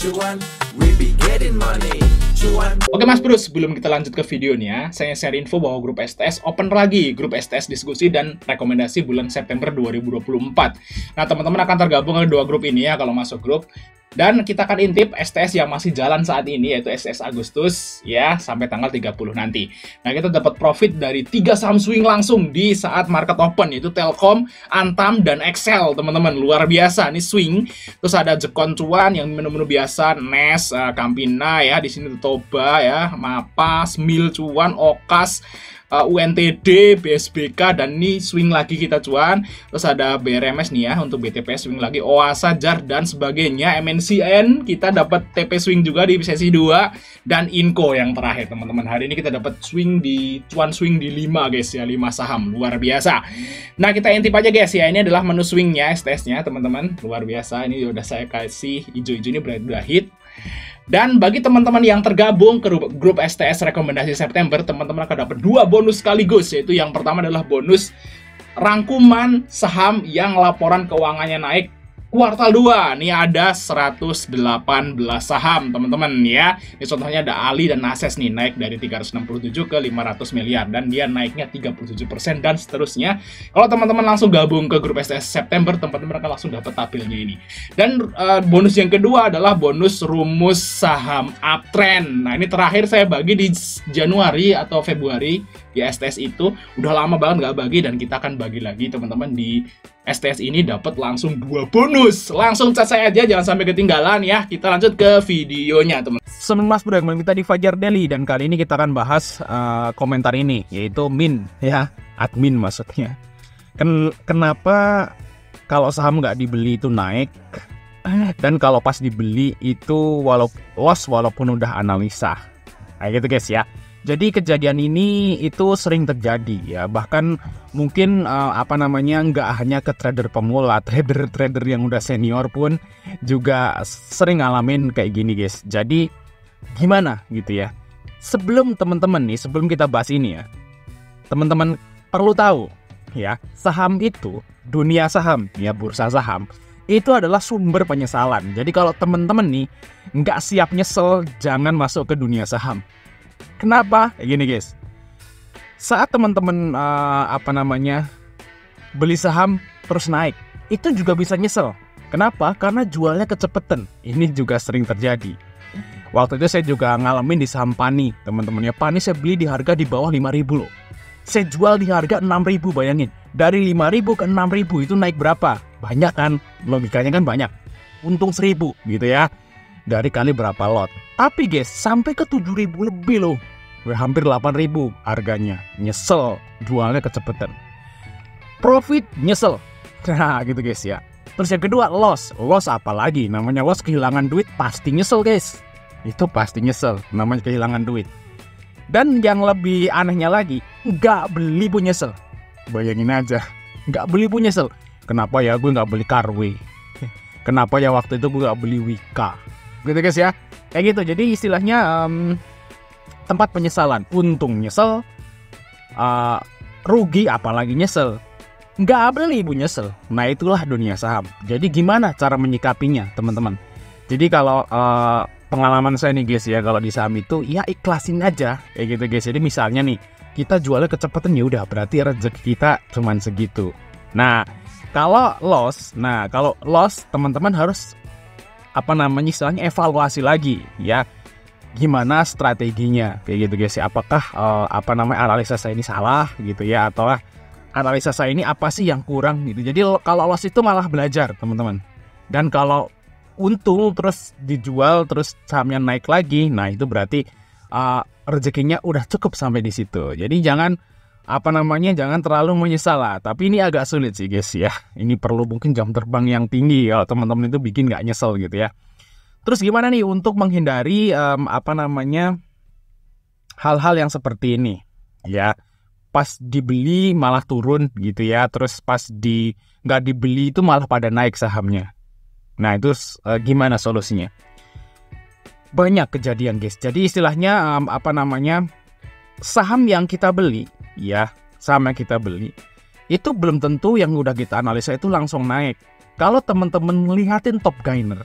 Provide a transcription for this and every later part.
cuan, we be getting money. Cuan. Oke Mas Bro, sebelum kita lanjut ke videonya, saya share info bahwa grup STS open lagi. Grup STS diskusi dan rekomendasi bulan September 2024. Nah, teman-teman akan tergabung ke dua grup ini ya kalau masuk grup. Dan kita akan intip STS yang masih jalan saat ini, yaitu STS Agustus ya, sampai tanggal 30 nanti. Nah, kita dapat profit dari 3 saham swing langsung di saat market open, yaitu Telkom, Antam, dan Excel, teman-teman. Luar biasa, ini swing. Terus ada Jekon Cuan yang menu-menu biasa, Nes, Campina ya, di sini Toba ya, Mapa, Smil Cuan, Okas, UNTD, BSBK, dan ini swing lagi kita cuan. Terus ada BRMS nih ya, untuk BTPS swing lagi, Oasa, JAR, dan sebagainya. MNCN kita dapat TP swing juga di sesi 2, dan Inco yang terakhir teman-teman. Hari ini kita dapat swing di cuan swing di 5 guys ya, 5 saham, luar biasa. Nah, kita intip aja guys ya, ini adalah menu swingnya, STS-nya teman-teman, luar biasa. Ini udah saya kasih hijau-hijau, ini berarti udah hit. Dan bagi teman-teman yang tergabung ke grup STS rekomendasi September, teman-teman akan dapat 2 bonus sekaligus, yaitu yang pertama adalah bonus rangkuman saham yang laporan keuangannya naik kuartal 2. Ini ada 118 saham teman-teman ya. Ini contohnya ada Ali dan Nases nih, naik dari 367 ke 500 miliar dan dia naiknya 37% dan seterusnya. Kalau teman-teman langsung gabung ke grup STS September, teman-teman akan langsung dapat tabelnya ini. Dan bonus yang kedua adalah bonus rumus saham uptrend. Nah, ini terakhir saya bagi di Januari atau Februari di STS itu. Udah lama banget nggak bagi dan kita akan bagi lagi teman-teman di STS ini, dapat langsung 2 bonus. Langsung cat saya aja, jangan sampai ketinggalan ya. Kita lanjut ke videonya teman. Semen Mas Bro, kita di Fajar Daily dan kali ini kita akan bahas komentar ini, yaitu Min ya, admin maksudnya. Kenapa kalau saham nggak dibeli itu naik, dan kalau pas dibeli itu loss walaupun udah analisa. Kayak gitu guys ya. Jadi kejadian ini itu sering terjadi ya, bahkan mungkin nggak hanya ke trader pemula, trader yang udah senior pun juga sering ngalamin kayak gini guys. Jadi gimana gitu ya? Sebelum kita bahas ini ya, teman-teman perlu tahu ya, saham itu, dunia saham ya, bursa saham itu adalah sumber penyesalan. Jadi kalau teman-teman nih nggak siap nyesel, jangan masuk ke dunia saham. Kenapa? Kayak gini guys, saat teman-teman beli saham terus naik, itu juga bisa nyesel. Kenapa? Karena jualnya kecepatan. Ini juga sering terjadi. Waktu itu saya juga ngalamin di saham Pani, teman-teman ya. Pani saya beli di harga di bawah 5.000 loh. Saya jual di harga 6.000, bayangin. Dari 5.000 ke 6.000 itu naik berapa? Banyak kan? Logikanya kan banyak. Untung 1.000 gitu ya. Dari kali berapa lot. Tapi guys, sampai ke 7.000 lebih loh. Hampir 8.000 harganya. Nyesel, jualnya kecepatan. Profit, nyesel. Nah gitu guys ya. Terus yang kedua, loss. Loss apa lagi? Namanya loss, kehilangan duit, pasti nyesel guys. Itu pasti nyesel, namanya kehilangan duit. Dan yang lebih anehnya lagi, nggak beli pun nyesel. Bayangin aja, nggak beli pun nyesel. Kenapa ya gue nggak beli Carway? Kenapa ya waktu itu gue nggak beli Wika? Gitu guys ya. Kayak gitu, jadi istilahnya tempat penyesalan. Untung nyesel, rugi apalagi nyesel. Nggak beli pun nyesel. Nah itulah dunia saham. Jadi gimana cara menyikapinya teman-teman? Jadi kalau pengalaman saya nih guys ya, kalau di saham itu ya ikhlasin aja kayak gitu guys. Jadi misalnya nih kita jualnya kecepatan, ya udah berarti rezeki kita cuman segitu. Nah kalau loss teman-teman harus istilahnya evaluasi lagi ya, gimana strateginya kayak gitu guys ya. Apakah analisa saya ini salah gitu ya, atau analisa saya ini apa sih yang kurang gitu. Jadi kalau loss itu malah belajar teman-teman. Dan kalau untung terus dijual terus sahamnya naik lagi, nah itu berarti rezekinya udah cukup sampai di situ. Jadi jangan jangan terlalu menyesal lah. Tapi ini agak sulit sih guys ya. Ini perlu mungkin jam terbang yang tinggi kalau teman-teman itu bikin nggak nyesel gitu ya. Terus gimana nih untuk menghindari hal-hal yang seperti ini ya? Pas dibeli malah turun gitu ya. Terus pas nggak dibeli itu malah pada naik sahamnya. Nah itu gimana solusinya? Banyak kejadian guys. Jadi istilahnya saham yang kita beli ya, saham yang kita beli itu belum tentu yang udah kita analisa itu langsung naik. Kalau teman-teman ngelihatin top gainer,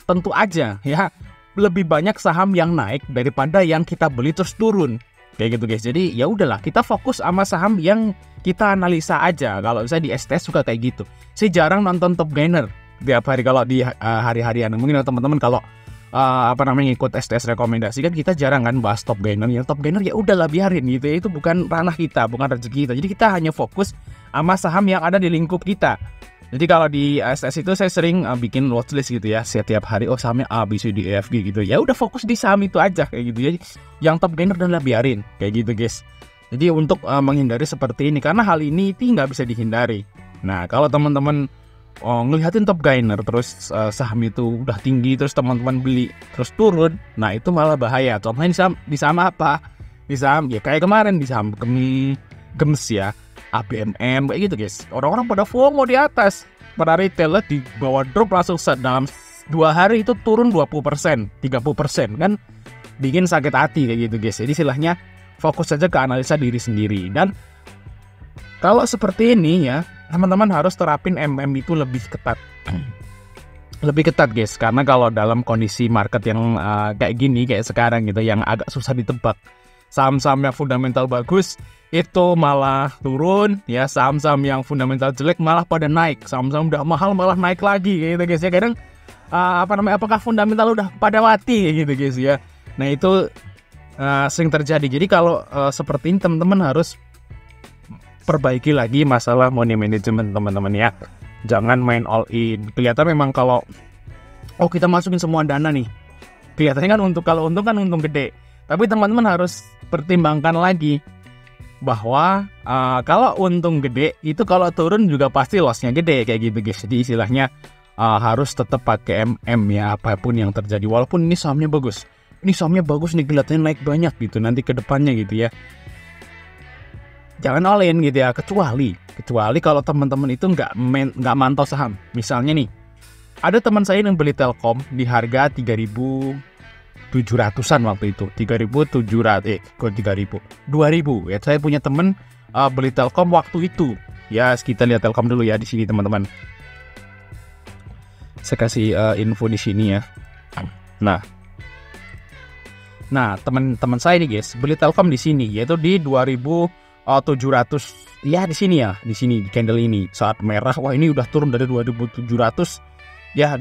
tentu aja ya lebih banyak saham yang naik daripada yang kita beli terus turun. Kayak gitu guys. Jadi ya udahlah, kita fokus sama saham yang kita analisa aja. Kalau saya di STS suka kayak gitu. Saya jarang nonton Top Gainer tiap hari kalau di hari-harian. Mungkin teman-teman kalau ikut STS rekomendasi kan kita jarang kan bahas Top Gainer. Ya Top Gainer ya udahlah biarin gitu ya. Itu bukan ranah kita, bukan rezeki kita. Jadi kita hanya fokus sama saham yang ada di lingkup kita. Jadi kalau di STS itu saya sering bikin watchlist gitu ya. Setiap hari sahamnya A, B, C, D, E, F, G gitu. Ya udah fokus di saham itu aja kayak gitu. Jadi yang Top Gainer udahlah biarin kayak gitu guys. Jadi untuk menghindari seperti ini, karena hal ini itu nggak bisa dihindari. Nah kalau teman-teman ngelihatin Top Gainer terus saham itu udah tinggi terus teman-teman beli terus turun, nah itu malah bahaya. Contohnya di saham apa? Di saham ya kayak kemarin di saham Gems ya, ABMM kayak gitu guys. Orang-orang pada FOMO di atas, pada retail di bawah drop langsung dalam 2 hari itu turun 20%, 30% kan bikin sakit hati kayak gitu guys. Jadi istilahnya fokus saja ke analisa diri sendiri. Dan kalau seperti ini ya, teman-teman harus terapin MM itu lebih ketat. Lebih ketat guys, karena kalau dalam kondisi market yang kayak gini, kayak sekarang gitu, yang agak susah ditebak, saham-saham yang fundamental bagus itu malah turun ya, saham-saham yang fundamental jelek malah pada naik, saham-saham udah mahal malah naik lagi kayak gitu guys ya. Kadang apakah fundamental udah pada mati kayak gitu guys ya. Nah itu sering terjadi. Jadi kalau seperti ini teman-teman harus perbaiki lagi masalah money management teman-teman ya. Jangan main all in. Kelihatan memang kalau kita masukin semua dana nih, kelihatannya kan kalau untung kan untung gede. Tapi teman-teman harus pertimbangkan lagi bahwa kalau untung gede itu kalau turun juga pasti lossnya gede kayak gitu guys. Jadi istilahnya harus tetap pakai MM ya, apapun yang terjadi. Walaupun ini sahamnya bagus, nih kelihatannya naik banyak gitu nanti ke depannya gitu ya. Jangan all in gitu ya, kecuali kalau teman-teman itu nggak mantau saham. Misalnya nih, ada teman saya yang beli Telkom di harga 3.700-an waktu itu. 3.700 2.000 ya. Saya punya teman beli Telkom waktu itu. Ya, kita lihat Telkom dulu ya di sini teman-teman. Saya kasih info di sini ya. Nah, teman-teman saya nih guys, beli Telkom di sini yaitu di 2.700 ya, di sini di candle ini saat merah. Wah, ini udah turun dari 2.700 ya,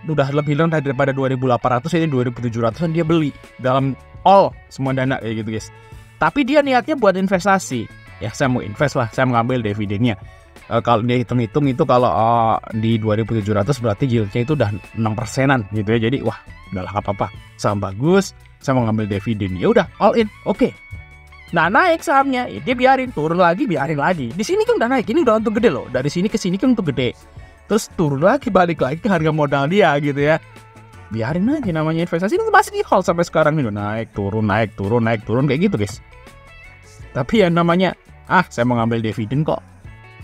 udah lebih rendah daripada 2.800. Ini 2.700an dia beli dalam all semua dana kayak gitu guys. Tapi dia niatnya buat investasi ya, saya mau invest lah, saya mengambil dividennya. Kalau dia hitung-hitung itu kalau di 2.700 berarti yieldnya itu udah 6%-an gitu ya. Jadi wah, udahlah apa-apa, saham bagus, saya mau ngambil dividen, ya udah all in, oke. Nah naik sahamnya, dia biarin, turun lagi, biarin lagi. Di sini kan udah naik, ini udah untung gede loh. Dari sini ke sini kan untung gede. Terus turun lagi, balik lagi ke harga modal dia gitu ya. Biarin aja, namanya investasi itu masih di hold sampai sekarang ini udah naik turun kayak gitu guys. Tapi ya namanya saya mau ngambil dividen kok,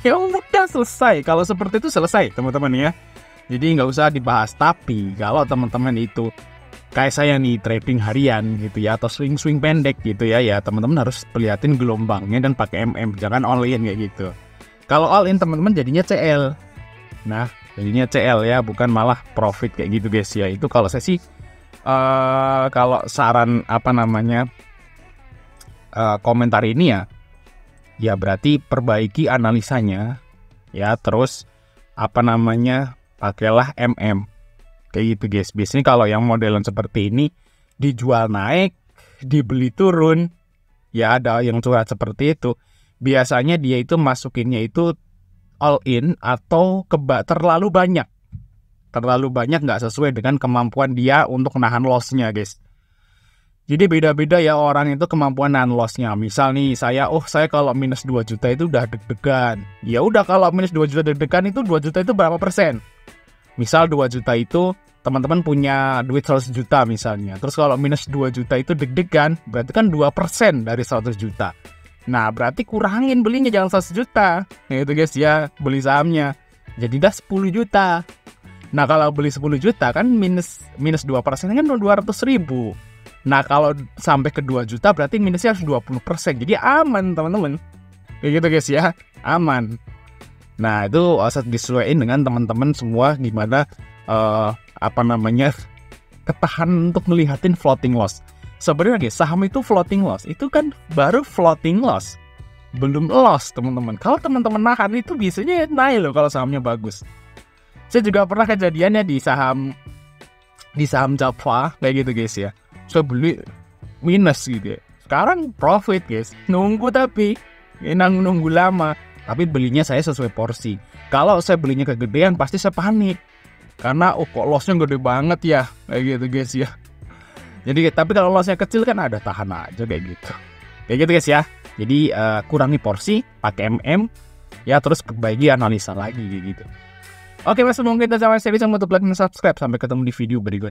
ya udah selesai. Kalau seperti itu selesai teman-teman ya. Jadi nggak usah dibahas. Tapi kalau teman-teman itu kayak saya nih trading harian gitu ya, atau swing pendek gitu ya, teman-teman harus perlihatin gelombangnya dan pakai MM, jangan all in kayak gitu. Kalau all in teman-teman jadinya CL. Nah, jadinya CL ya, bukan malah profit kayak gitu guys ya. Itu kalau saya sih kalau saran komentar ini ya berarti perbaiki analisanya ya, terus pakailah MM. Kayak gitu guys. Biasanya kalau yang modelan seperti ini dijual naik, dibeli turun, ya ada yang curhat seperti itu. Biasanya dia itu masukinnya itu all in atau terlalu banyak. Terlalu banyak nggak sesuai dengan kemampuan dia untuk nahan loss-nya guys. Jadi beda-beda ya orang itu kemampuan nahan loss-nya. Misal nih saya kalau minus 2 juta itu udah deg-degan. Ya udah, kalau minus 2 juta deg-degan itu 2 juta itu berapa persen? Misal 2 juta itu teman-teman punya duit 100 juta misalnya. Terus kalau minus 2 juta itu deg-degan, berarti kan 2% dari 100 juta. Nah, berarti kurangin belinya, jangan 100 juta. Nah itu guys ya, beli sahamnya. Jadi dah 10 juta. Nah kalau beli 10 juta kan minus 2% kan 200.000. Nah kalau sampai ke 2 juta berarti minusnya harus 20%. Jadi aman teman-teman. Kayak gitu guys ya, aman. Nah itu harus disesuaikan dengan teman-teman semua gimana ketahanan untuk melihatin floating loss. Sebenarnya guys, saham itu floating loss, itu kan baru floating loss, belum loss teman-teman. Kalau teman-teman nahan itu biasanya naik loh kalau sahamnya bagus. Saya juga pernah kejadiannya di saham Java kayak gitu guys ya. Saya beli minus gitu ya. Sekarang profit guys. Nunggu tapi nunggu lama. Tapi belinya saya sesuai porsi. Kalau saya belinya kegedean pasti saya panik. Karena kok lossnya gede banget ya. Kayak gitu guys ya. Jadi tapi kalau lossnya kecil kan ada tahan aja kayak gitu. Kayak gitu guys ya. Jadi kurangi porsi, pakai MM ya, terus perbaiki analisa lagi kayak gitu. Oke, mas, mungkin kita sampai seri, jangan lupa like dan subscribe. Sampai ketemu di video berikutnya.